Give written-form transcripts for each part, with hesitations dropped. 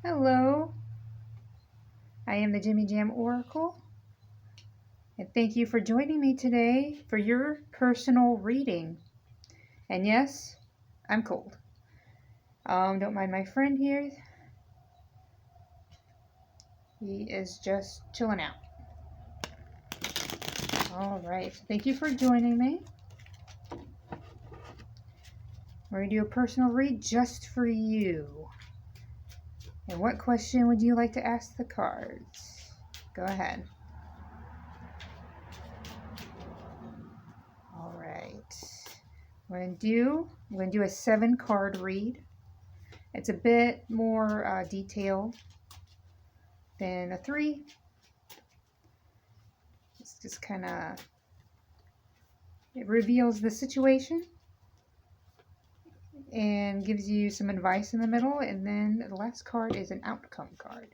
Hello, I am the Jimmy Jam Oracle, and thank you for joining me today for your personal reading. And yes, I'm cold. Don't mind my friend here. He is just chilling out. All right, thank you for joining me. We're going to do a personal read just for you. And what question would you like to ask the cards? Go ahead. All right. I'm going to do a 7-card read. It's a bit more detailed than a 3. It's just kind of, it reveals the situation and gives you some advice in the middle, and then the last card is an outcome card.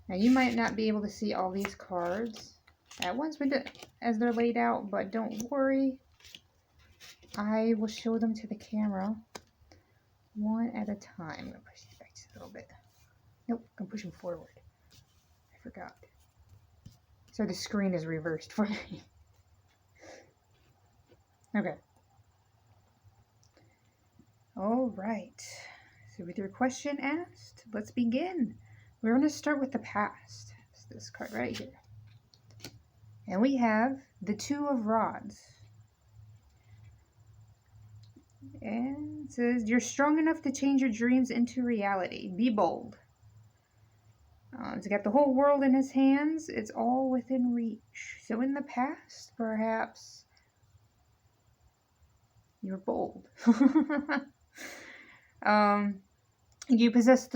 Now you might not be able to see all these cards at once as they're laid out, but don't worry, I will show them to the camera one at a time. I'm going to push these back just a little bit. Nope, I'm pushing forward. I forgot. So the screen is reversed for me. Okay. All right. So with your question asked, let's begin. We're going to start with the past. It's this card right here. And we have the 2 of Rods. And it says, you're strong enough to change your dreams into reality. Be bold. He's got the whole world in his hands. It's all within reach. So in the past, perhaps, you're bold. You possess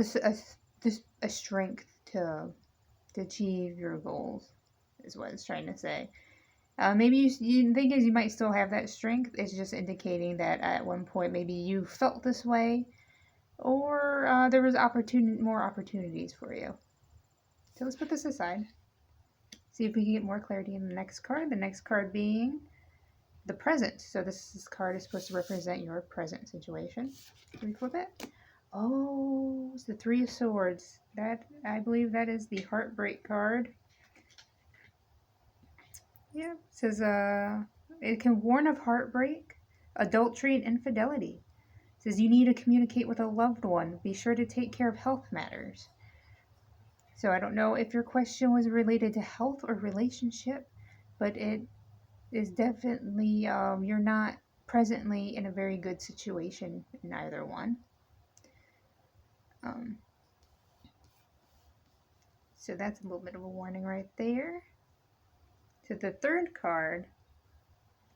a strength to achieve your goals, is what it's trying to say. Maybe you think you might still have that strength. It's just indicating that at one point maybe you felt this way, or there was more opportunities for you. So let's put this aside. See if we can get more clarity in the next card. The next card being the present. So this card is supposed to represent your present situation. Can we flip it? Oh, it's the 3 of Swords. I believe that is the heartbreak card. Yeah, it says it can warn of heartbreak, adultery, and infidelity. It says you need to communicate with a loved one. Be sure to take care of health matters. So I don't know if your question was related to health or relationship, but it is definitely you're not presently in a very good situation in either one. So that's a little bit of a warning right there. So the third card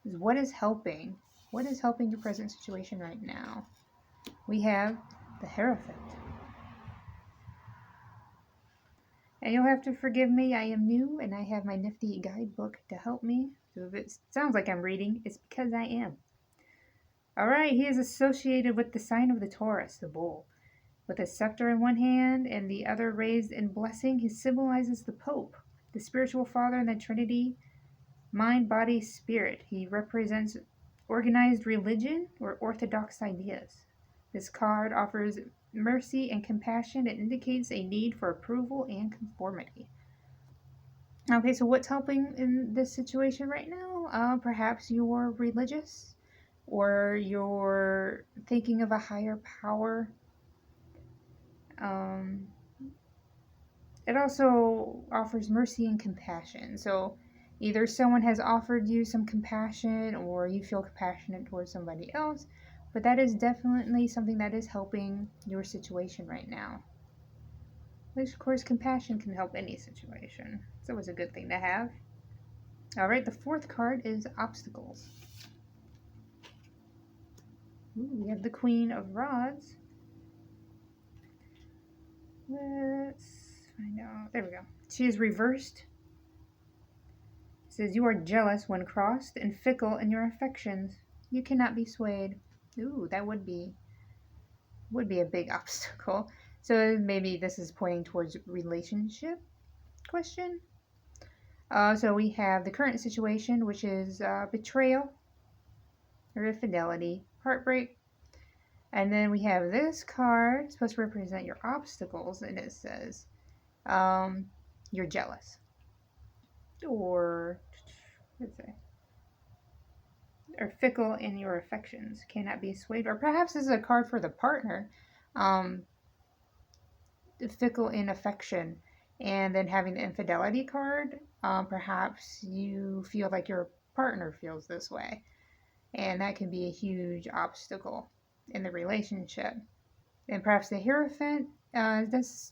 is what is helping? What is helping your present situation right now? We have the Hierophant. And you'll have to forgive me, I am new and I have my nifty guidebook to help me. So if it sounds like I'm reading, it's because I am. Alright, he is associated with the sign of the Taurus, the bull. With a scepter in one hand and the other raised in blessing, he symbolizes the Pope, the spiritual father in the Trinity, mind, body, spirit. He represents organized religion or orthodox ideas. This card offers mercy and compassion. It indicates a need for approval and conformity. Okay, so what's helping in this situation right now? Perhaps you're religious, or you're thinking of a higher power. It also offers mercy and compassion. So either someone has offered you some compassion, or you feel compassionate towards somebody else, but that is definitely something that is helping your situation right now. Which, of course, compassion can help any situation. It's always a good thing to have. Alright, the 4th card is Obstacles. Ooh, we have the Queen of Rods. Let's find out. There we go. She is reversed. It says, you are jealous when crossed and fickle in your affections. You cannot be swayed. Ooh, that would be a big obstacle. So maybe this is pointing towards relationship question. So we have the current situation, which is betrayal or infidelity, heartbreak, And then we have this card, it's supposed to represent your obstacles, and it says, you're jealous. Or, what's it? Or fickle in your affections, cannot be swayed. Or perhaps this is a card for the partner. Um, fickle in affection. And then having the infidelity card, perhaps you feel like your partner feels this way. And that can be a huge obstacle in the relationship. And perhaps the Hierophant, this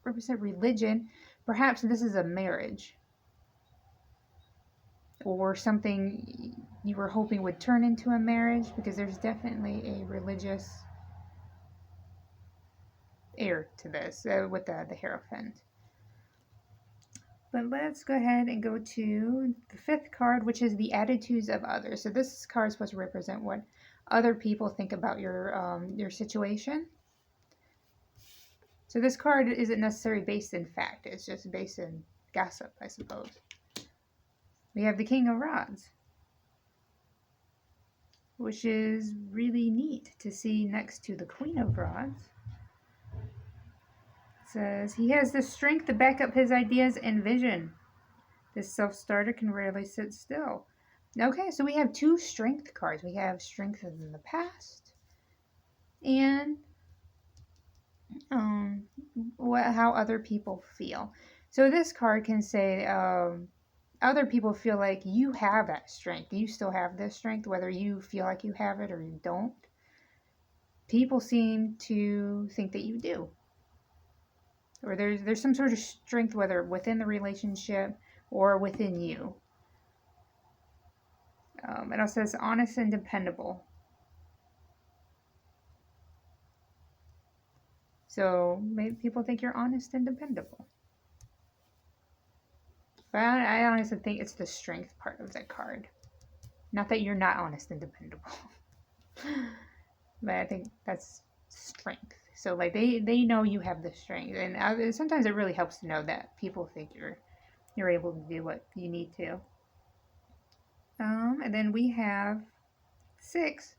represent religion. Perhaps this is a marriage or something you were hoping would turn into a marriage, because there's definitely a religious air to this with the Hierophant. But let's go ahead and go to the fifth card, which is the attitudes of others. So this card is supposed to represent what other people think about your situation. So this card isn't necessarily based in fact. It's just based in gossip, I suppose. We have the King of Rods, which is really neat to see next to the Queen of Rods. It says, he has the strength to back up his ideas and vision. This self-starter can rarely sit still. Okay, so we have two strength cards. We have strength in the past and how other people feel. So this card can say other people feel like you have that strength. You still have this strength, whether you feel like you have it or you don't. People seem to think that you do. Or there's some sort of strength, whether within the relationship or within you. It also says honest and dependable. So maybe people think you're honest and dependable. But I honestly think it's the strength part of that card. Not that you're not honest and dependable. But I think that's strength. So like they know you have the strength, and sometimes it really helps to know that people think you're able to do what you need to. And then we have 6.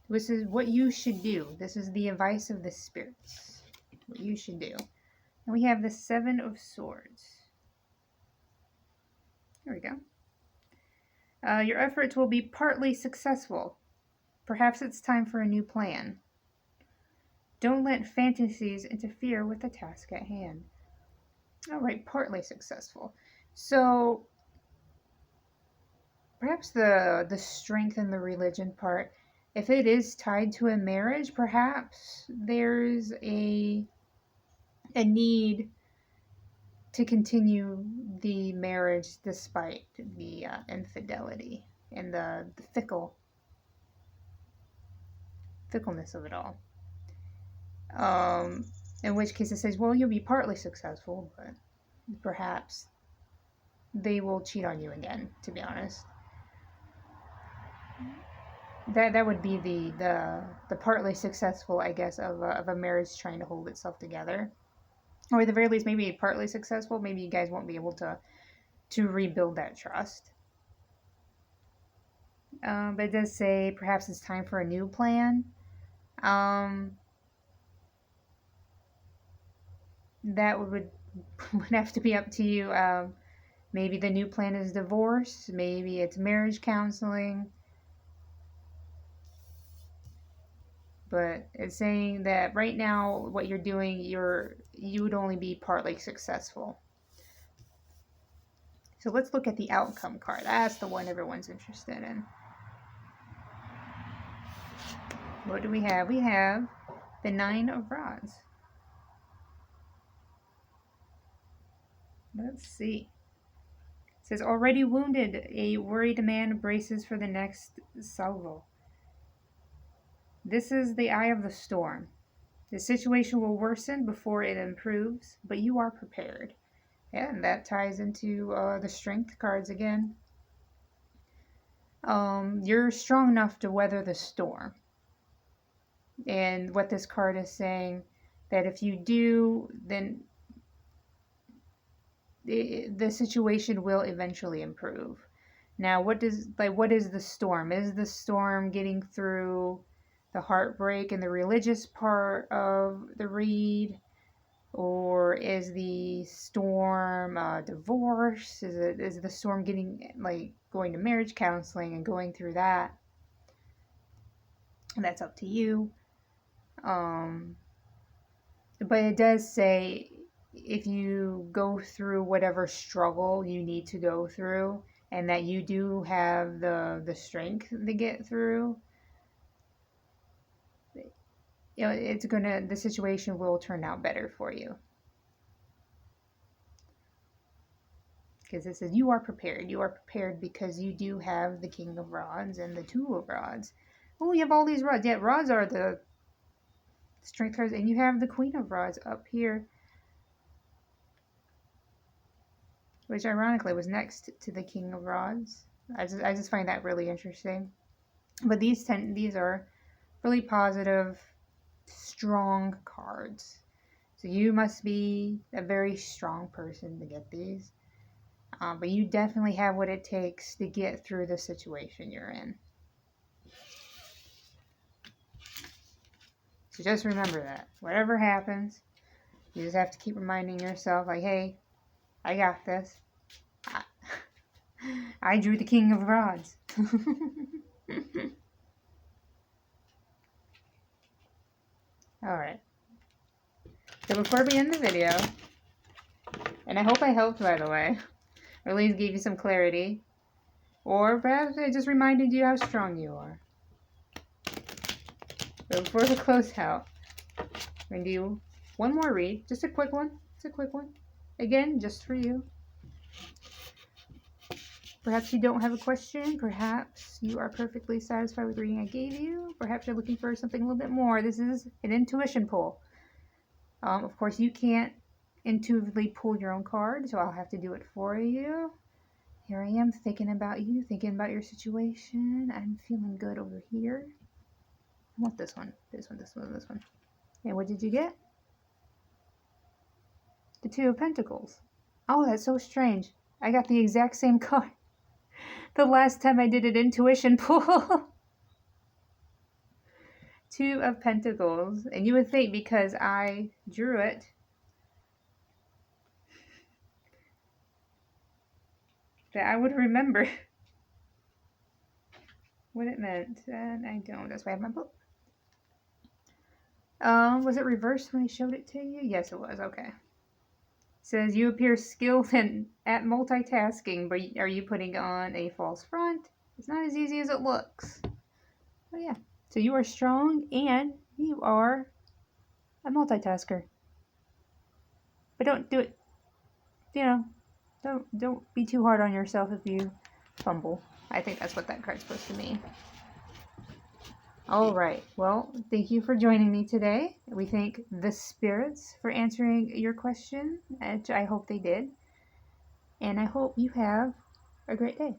This is what you should do. This is the advice of the spirits. What you should do. And we have the 7 of Swords. There we go. Your efforts will be partly successful. Perhaps it's time for a new plan. Don't let fantasies interfere with the task at hand. All right, partly successful. So perhaps the strength in the religion part, if it is tied to a marriage, perhaps there's a need to continue the marriage despite the infidelity and the fickleness of it all. In which case it says, well, you'll be partly successful, but perhaps they will cheat on you again, to be honest. That would be the partly successful, I guess, of a marriage trying to hold itself together. Or at the very least, maybe partly successful. Maybe you guys won't be able to rebuild that trust. But it does say perhaps it's time for a new plan. That would have to be up to you. Maybe the new plan is divorce. Maybe it's marriage counseling. But it's saying that right now, what you're doing, you would only be partly successful. So let's look at the outcome card. That's the one everyone's interested in. What do we have? We have the 9 of Rods. Let's see. It says, already wounded, a worried man braces for the next salvo. This is the eye of the storm. The situation will worsen before it improves, but you are prepared. And that ties into the strength cards again. You're strong enough to weather the storm. And what this card is saying, that if you do, then the situation will eventually improve. Now, what is the storm? Is the storm getting through the heartbreak and the religious part of the read? Or is the storm divorce? Is the storm getting like going to marriage counseling and going through that? And that's up to you. But it does say if you go through whatever struggle you need to go through, and that you do have the strength to get through, the situation will turn out better for you. Because it says you are prepared. You are prepared because you do have the King of Rods and the Two of Rods. Oh, you have all these rods. Yeah, rods are the strength cards, and you have the Queen of Rods up here, which ironically was next to the King of Rods. I just find that really interesting. But these are really positive, strong cards. So you must be a very strong person to get these. But you definitely have what it takes to get through the situation you're in. So just remember that. Whatever happens, you just have to keep reminding yourself, like, hey, I got this. I drew the King of Rods. Alright. So before we end the video, and I hope I helped, by the way, or at least gave you some clarity, or perhaps I just reminded you how strong you are. But before we close out, we're going to do one more read. Just a quick one. It's a quick one. Again, just for you. Perhaps you don't have a question. Perhaps you are perfectly satisfied with the reading I gave you. Perhaps you're looking for something a little bit more. This is an intuition pull. Of course, you can't intuitively pull your own card, so I'll have to do it for you. Here I am thinking about you, thinking about your situation. I'm feeling good over here. I want this one, this one, this one, this one. And what did you get? The Two of Pentacles. Oh, that's so strange. I got the exact same card the last time I did an intuition pull. Two of Pentacles. And you would think because I drew it, that I would remember what it meant. And I don't. That's why I have my book. Was it reversed when I showed it to you? Yes, it was. Okay. It says you appear skilled at multitasking, but are you putting on a false front? It's not as easy as it looks. Oh yeah. So you are strong and you are a multitasker. But don't do it, don't be too hard on yourself if you fumble. I think that's what that card's supposed to mean. All right. Well, thank you for joining me today. We thank the spirits for answering your question, which I hope they did. And I hope you have a great day.